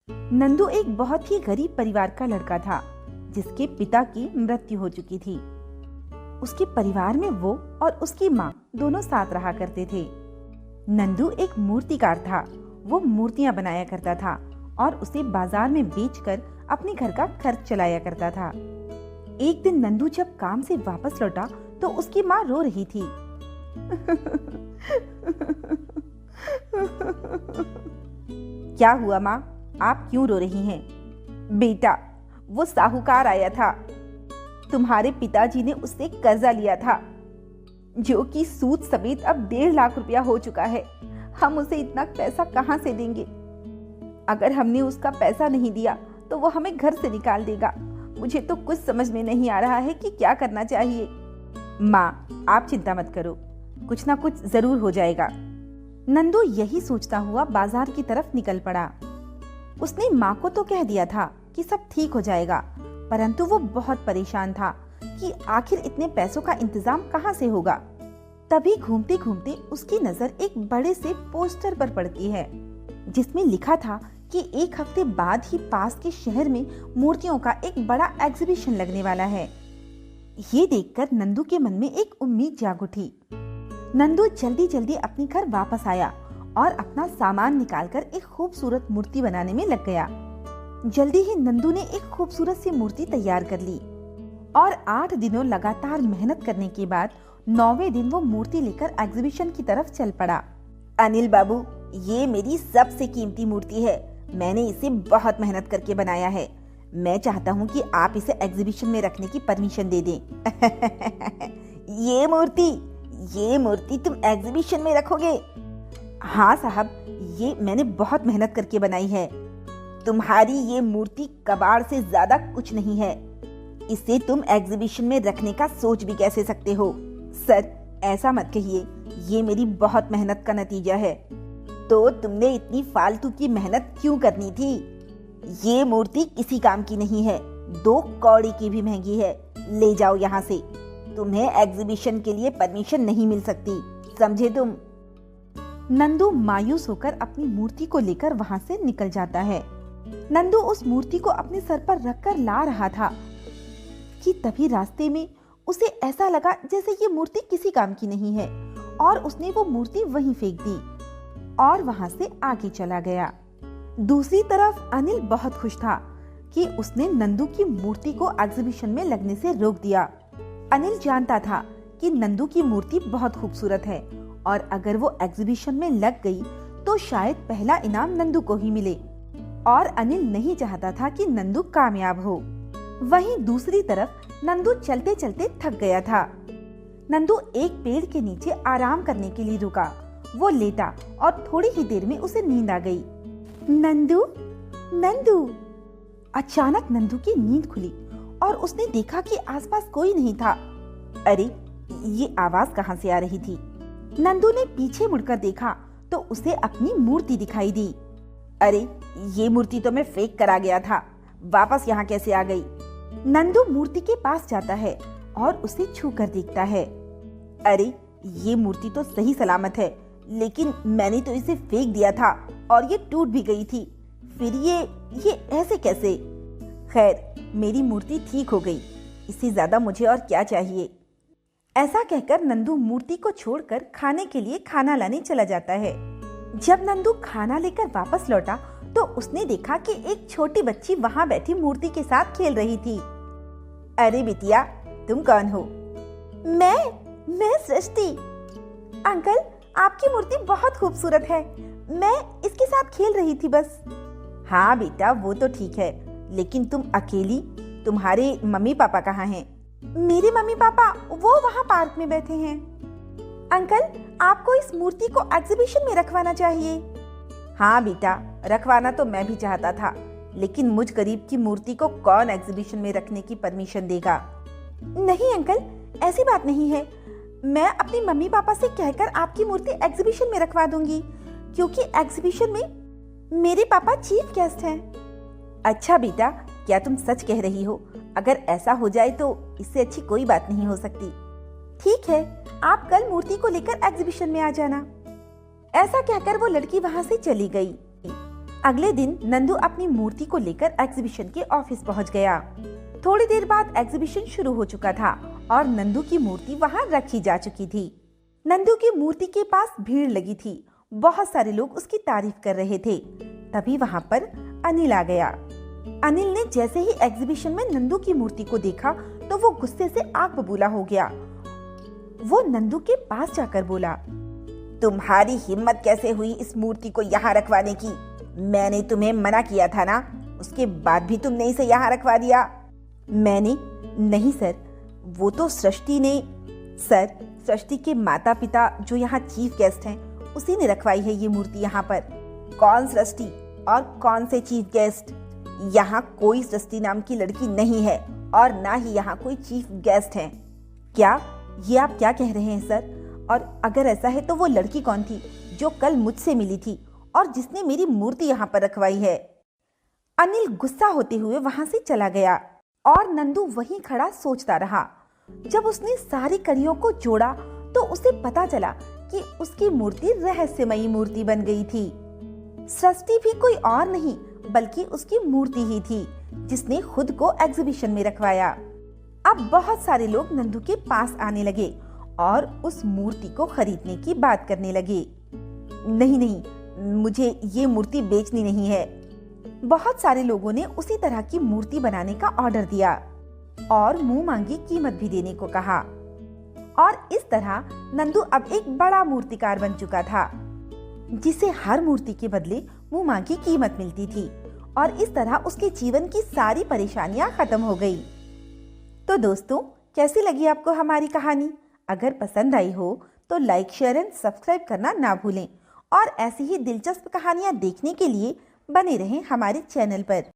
नंदू एक बहुत ही गरीब परिवार का लड़का था, जिसके पिता की मृत्यु हो चुकी थी। उसके परिवार में वो और उसकी माँ दोनों साथ रहा करते थे। नंदू एक मूर्तिकार था। वो मूर्तियां बनाया करता था और उसे बाजार में बेचकर अपने घर का खर्च चलाया करता था। एक दिन नंदू जब काम से वापस लौटा तो उसकी माँ रो रही थी। क्या हुआ माँ, आप क्यों रो रही हैं? बेटा, वो साहूकार आया था। तुम्हारे पिताजी ने उससे कर्जा लिया था, जो कि सूद समेत अब 1.5 लाख रुपया हो चुका है। हम उसे इतना पैसा कहाँ से देंगे? अगर हमने उसका पैसा नहीं दिया तो वो हमें घर से निकाल देगा। मुझे तो कुछ समझ में नहीं आ रहा है कि क्या करना चाहिए। माँ, आप चिंता मत करो, कुछ ना कुछ जरूर हो जाएगा। नंदू यही सोचता हुआ बाजार की तरफ निकल पड़ा। उसने माँ को तो कह दिया था कि सब ठीक हो जाएगा, परंतु वो बहुत परेशान था कि आखिर इतने पैसों का इंतजाम कहाँ से होगा। तभी घूमते घूमते उसकी नजर एक बड़े से पोस्टर पर पड़ती है, जिसमें लिखा था कि 1 हफ्ते बाद ही पास के शहर में मूर्तियों का एक बड़ा एग्जीबिशन लगने वाला है। ये देखकर नंदू के मन में एक उम्मीद जाग उठी। नंदू जल्दी जल्दी अपने घर वापस आया और अपना सामान निकालकर एक खूबसूरत मूर्ति बनाने में लग गया। जल्दी ही नंदू ने एक खूबसूरत सी मूर्ति तैयार कर ली और 8 दिनों लगातार मेहनत करने के बाद 9वें दिन वो मूर्ति लेकर एग्जीबिशन की तरफ चल पड़ा। अनिल बाबू, ये मेरी सबसे कीमती मूर्ति है। मैंने इसे बहुत मेहनत करके बनाया है। मैं चाहता हूँ कि आप इसे एग्जीबिशन में रखने की परमिशन दे दें। ये मूर्ति तुम एग्जीबिशन में रखोगे? हाँ साहब, ये मैंने बहुत मेहनत करके बनाई है। तुम्हारी ये मूर्ति कबाड़ से ज्यादा कुछ नहीं है। इसे तुम एग्जीबिशन में रखने का सोच भी कैसे सकते हो? सर, ऐसा मत कहिए, ये मेरी बहुत मेहनत का नतीजा है। तो तुमने इतनी फालतू की मेहनत क्यों करनी थी? ये मूर्ति किसी काम की नहीं है, 2 कौड़ी की भी महंगी है। ले जाओ यहाँ से। तुम्हें एग्जीबिशन के लिए परमिशन नहीं मिल सकती, समझे तुम? नंदू मायूस होकर अपनी मूर्ति को लेकर वहाँ से निकल जाता है। नंदू उस मूर्ति को अपने सर पर रखकर ला रहा था कि तभी रास्ते में उसे ऐसा लगा जैसे ये मूर्ति किसी काम की नहीं है, और उसने वो मूर्ति वहीं फेंक दी और वहाँ से आगे चला गया। दूसरी तरफ अनिल बहुत खुश था कि उसने नंदू की मूर्ति को एग्जीबिशन में लगने से रोक दिया। अनिल जानता था कि नंदू की मूर्ति बहुत खूबसूरत है और अगर वो एग्जीबिशन में लग गई तो शायद पहला इनाम नंदू को ही मिले, और अनिल नहीं चाहता था कि नंदू कामयाब हो। वहीं दूसरी तरफ नंदू चलते चलते थक गया था। नंदू एक पेड़ के नीचे आराम करने के लिए रुका। वो लेटा और थोड़ी ही देर में उसे नींद आ गई। नंदू, नंदू! अचानक नंदू की नींद खुली और उसने देखा कि आसपास कोई नहीं था। अरे, ये आवाज कहाँ से आ रही थी? नंदू ने पीछे मुड़कर देखा तो उसे अपनी मूर्ति दिखाई दी। अरे, ये मूर्ति तो मैं फेंक कर आ गया था, वापस यहाँ कैसे आ गई? नंदू मूर्ति के पास जाता है और उसे छू कर देखता है। अरे, ये मूर्ति तो सही सलामत है, लेकिन मैंने तो इसे फेंक दिया था और ये टूट भी गई थी। फिर ये ऐसे कैसे? खैर, मेरी मूर्ति ठीक हो गई, इससे ज्यादा मुझे और क्या चाहिए? ऐसा कहकर नंदू मूर्ति को छोड़कर खाने के लिए खाना लाने चला जाता है। जब नंदू खाना लेकर वापस लौटा तो उसने देखा कि एक छोटी बच्ची वहाँ बैठी मूर्ति के साथ खेल रही थी। अरे बिटिया, तुम कौन हो? मैं सृष्टि। अंकल, आपकी मूर्ति बहुत खूबसूरत है, मैं इसके साथ खेल रही थी बस। हाँ बेटा, वो तो ठीक है, लेकिन तुम अकेली? तुम्हारे मम्मी पापा कहाँ हैं? मेरे मम्मी पापा वो वहाँ पार्क में बैठे हैं। अंकल, आपको इस मूर्ति को एग्जीबिशन में रखवाना चाहिए। हाँ बेटा, रखवाना तो मैं भी चाहता था, लेकिन मुझ गरीब की मूर्ति को कौन एग्जीबिशन में रखने की परमिशन देगा? नहीं अंकल, ऐसी बात नहीं है। मैं अपनी मम्मी पापा से कहकर आपकी मूर्ति एग्जीबिशन में रखवा दूंगी, क्योंकि एग्जीबिशन में मेरे पापा चीफ गेस्ट हैं। अच्छा बेटा, क्या तुम सच कह रही हो? अगर ऐसा हो जाए तो इससे अच्छी कोई बात नहीं हो सकती। ठीक है, आप कल मूर्ति को लेकर एग्जीबिशन में आ जाना। ऐसा कहकर वो लड़की वहाँ से चली गई। अगले दिन नंदू अपनी मूर्ति को लेकर एग्जीबिशन के ऑफिस पहुंच गया। थोड़ी देर बाद एग्जीबिशन शुरू हो चुका था और नंदू की मूर्ति वहां रखी जा चुकी थी। नंदू की मूर्ति के पास भीड़ लगी थी। बहुत सारे लोग उसकी तारीफ कर रहे थे। तभी वहां पर अनिल आ गया। अनिल ने जैसे ही एग्जीबिशन में नंदू की मूर्ति को देखा तो वो गुस्से से आग बबूला हो गया। वो नंदू के पास जाकर बोला, तुम्हारी हिम्मत कैसे हुई इस मूर्ति को यहाँ रखवाने की? मैंने तुम्हें मना किया था ना, उसके बाद भी तुमने इसे यहाँ रखवा दिया। मैंने नहीं सर, वो तो सृष्टि ने। सर, सृष्टि के माता पिता जो यहाँ चीफ गेस्ट हैं, उसी ने रखवाई है ये मूर्ति यहाँ पर। कौन सृष्टि और कौन से चीफ गेस्ट? यहाँ कोई सृष्टि नाम की लड़की नहीं है और ना ही यहाँ कोई चीफ गेस्ट है। क्या ये आप क्या कह रहे हैं सर? और अगर ऐसा है तो वो लड़की कौन थी जो कल मुझसे मिली थी और जिसने मेरी मूर्ति यहाँ पर रखवाई है? अनिल गुस्सा होते हुए वहां से चला गया और नंदू वहीं खड़ा सोचता रहा। जब उसने सारी कड़ियों को जोड़ा तो उसे पता चला कि उसकी मूर्ति रहस्यमयी मूर्ति बन गई थी। सृष्टि भी कोई और नहीं बल्कि उसकी मूर्ति ही थी जिसने खुद को एग्जीबिशन में रखवाया। अब बहुत सारे लोग नंदू के पास आने लगे और उस मूर्ति को खरीदने की बात करने लगे। नहीं नहीं, मुझे ये मूर्ति बेचनी नहीं है। बहुत सारे लोगों ने उसी तरह की मूर्ति बनाने का ऑर्डर दिया और मुंह मांगी कीमत भी देने को कहा। और इस तरह नंदू अब एक बड़ा मूर्तिकार बन चुका था जिसे हर मूर्ति के बदले मुंह मांगी कीमत मिलती थी और इस तरह उसके जीवन की सारी परेशानियां खत्म हो गई। तो दोस्तों, कैसी लगी आपको हमारी कहानी? अगर पसंद आई हो तो लाइक, शेयर एंड सब्सक्राइब करना ना भूलें और ऐसी ही दिलचस्प कहानियां देखने के लिए बने रहें हमारे चैनल पर।